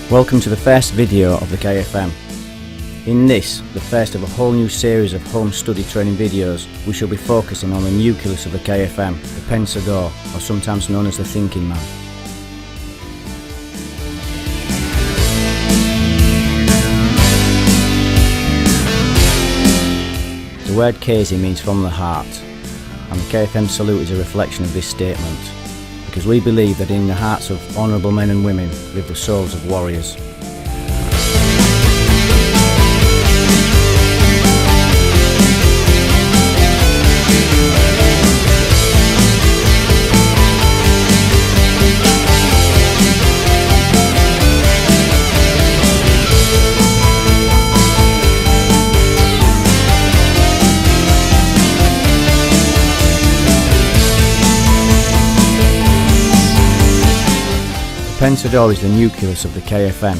Welcome to the first video of the KFM. In this, the first of a whole new series of home study training videos, we shall be focusing on the nucleus of the KFM, the Pensador, or sometimes known as the Thinking Man. The word Kesi means from the heart, and the KFM salute is a reflection of this statement, because we believe that in the hearts of honourable men and women live the souls of warriors. The Pensador is the nucleus of the KFM.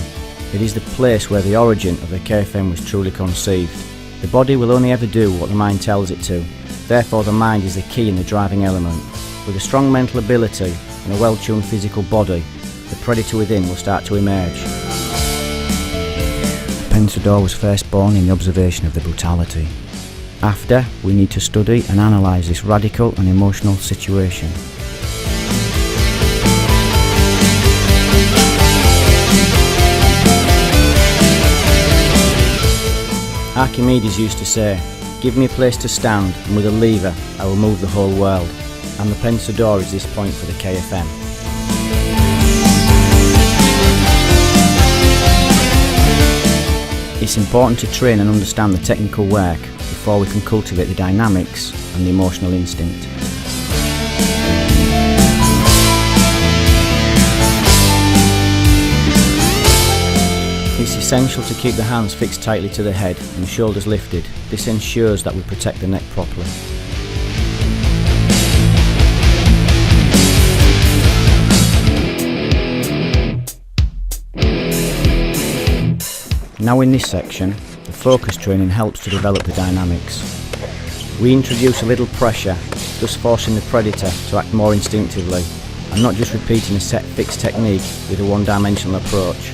It is the place where the origin of the KFM was truly conceived. The body will only ever do what the mind tells it to. Therefore the mind is the key and the driving element. With a strong mental ability and a well-tuned physical body, the predator within will start to emerge. The Pensador was first born in the observation of the brutality. After, we need to study and analyse this radical and emotional situation. Archimedes used to say, "Give me a place to stand, and with a lever I will move the whole world." And the Pensador is this point for the KFM. It's important to train and understand the technical work before we can cultivate the dynamics and the emotional instinct. It's essential to keep the hands fixed tightly to the head and the shoulders lifted. This ensures that we protect the neck properly. Now in this section, the focus training helps to develop the dynamics. We introduce a little pressure, thus forcing the predator to act more instinctively, and not just repeating a set fixed technique with a one-dimensional approach.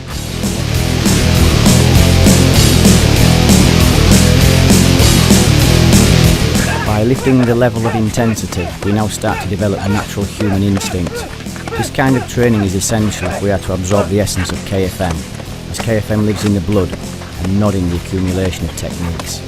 By lifting the level of intensity, we now start to develop a natural human instinct. This kind of training is essential if we are to absorb the essence of KFM, as KFM lives in the blood and not in the accumulation of techniques.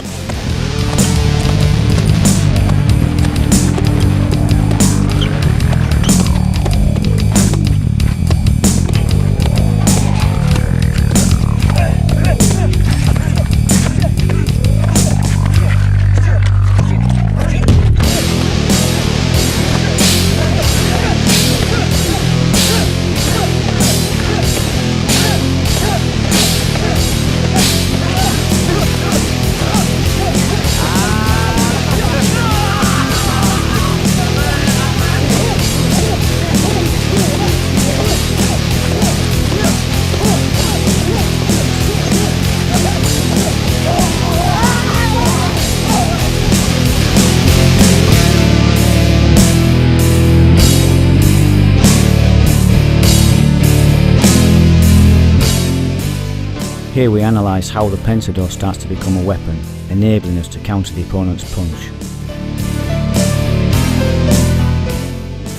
Here we analyse how the Pensador starts to become a weapon, enabling us to counter the opponent's punch.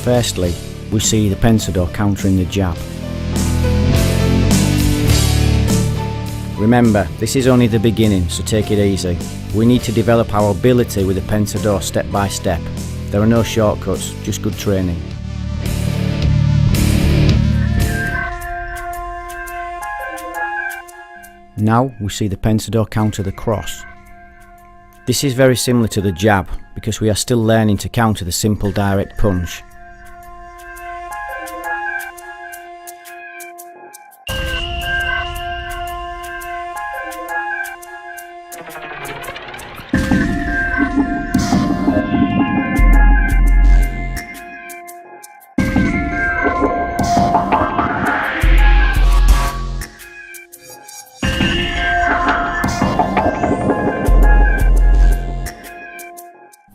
Firstly, we see the Pensador countering the jab. Remember, this is only the beginning, so take it easy. We need to develop our ability with the Pensador step by step. There are no shortcuts, just good training. Now we see the Pensador counter the cross. This is very similar to the jab because we are still learning to counter the simple direct punch.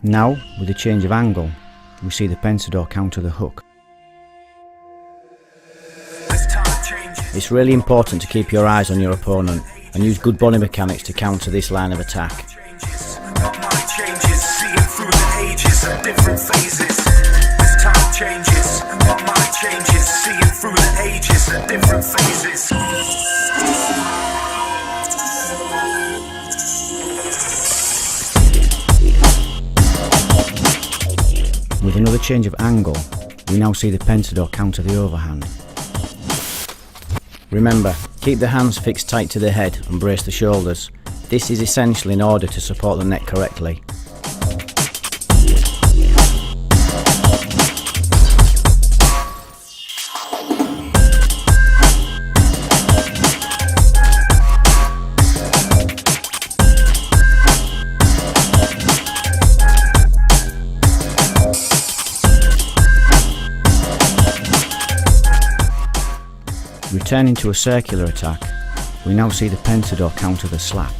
Now, with a change of angle, we see the Pensador counter the hook. As time changes. It's really important to keep your eyes on your opponent and use good body mechanics to counter this line of attack. With another change of angle, we now see the Pentador counter the overhand. Remember, keep the hands fixed tight to the head and brace the shoulders. This is essential in order to support the neck correctly. Returning to a circular attack, we now see the Pentador counter the slap.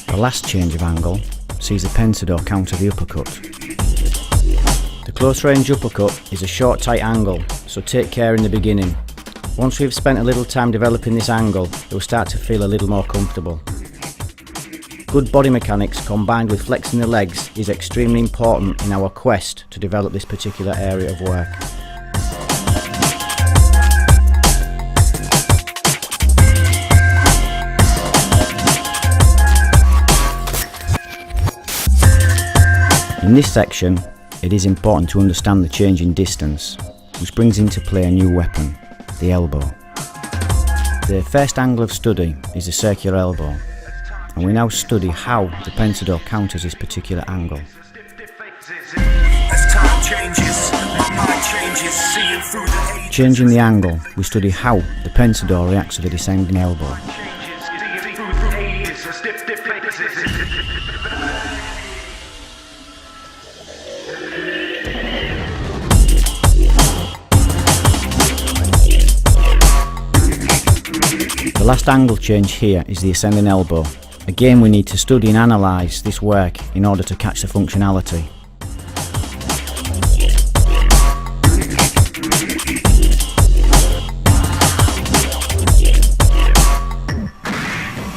The last change of angle sees the Pentador counter the uppercut. The close range uppercut is a short tight angle, so take care in the beginning. Once we've spent a little time developing this angle, you'll start to feel a little more comfortable. Good body mechanics combined with flexing the legs is extremely important in our quest to develop this particular area of work. In this section, it is important to understand the change in distance, which brings into play a new weapon, the elbow. The first angle of study is the circular elbow, and we now study how the Pentador counters this particular angle. Changing the angle, we study how the Pentador reacts to the descending elbow. The last angle change here is the ascending elbow. Again, we need to study and analyse this work in order to catch the functionality.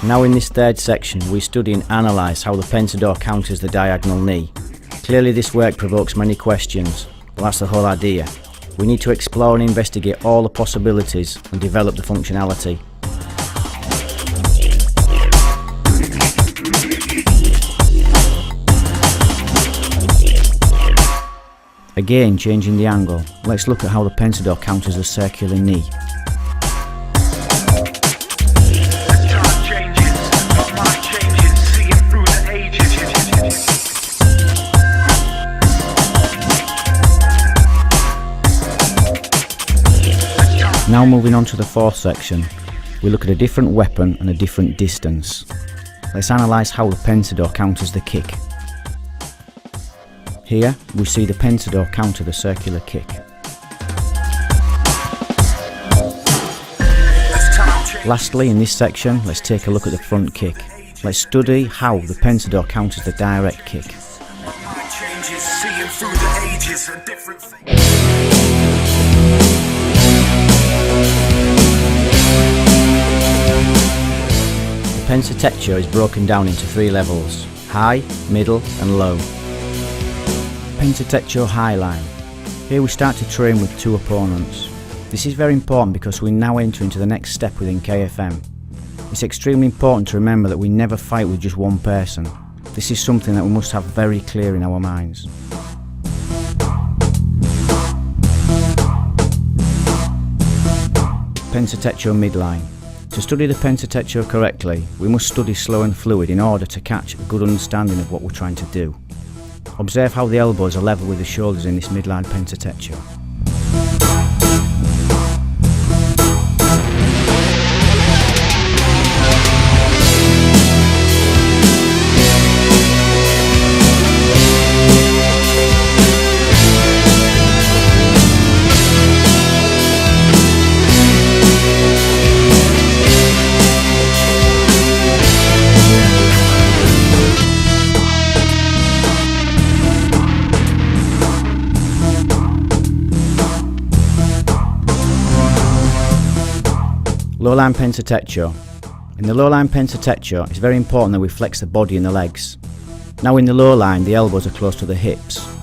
Now in this third section, we study and analyse how the Pentador counters the diagonal knee. Clearly this work provokes many questions, but that's the whole idea. We need to explore and investigate all the possibilities and develop the functionality. Again, changing the angle, let's look at how the Pentador counters the circular knee. Now moving on to the fourth section, we look at a different weapon and a different distance. Let's analyse how the Pentador counters the kick. Here we see the Pentador counter the circular kick. Lastly, in this section, let's take a look at the front kick. Let's study how the Pentador counters the direct kick. The Pentatecchio is broken down into three levels: high, middle and low. Pentatecchio high line. Here we start to train with two opponents. This is very important because we now enter into the next step within KFM. It's extremely important to remember that we never fight with just one person. This is something that we must have very clear in our minds. Pentatecchio midline. To study the Pentatecchio correctly, we must study slow and fluid in order to catch a good understanding of what we're trying to do. Observe how the elbows are level with the shoulders in this midline Pentatecchio. Low-line pentatecture. In the low-line pentatecture, it's very important that we flex the body and the legs. Now in the low line, the elbows are close to the hips.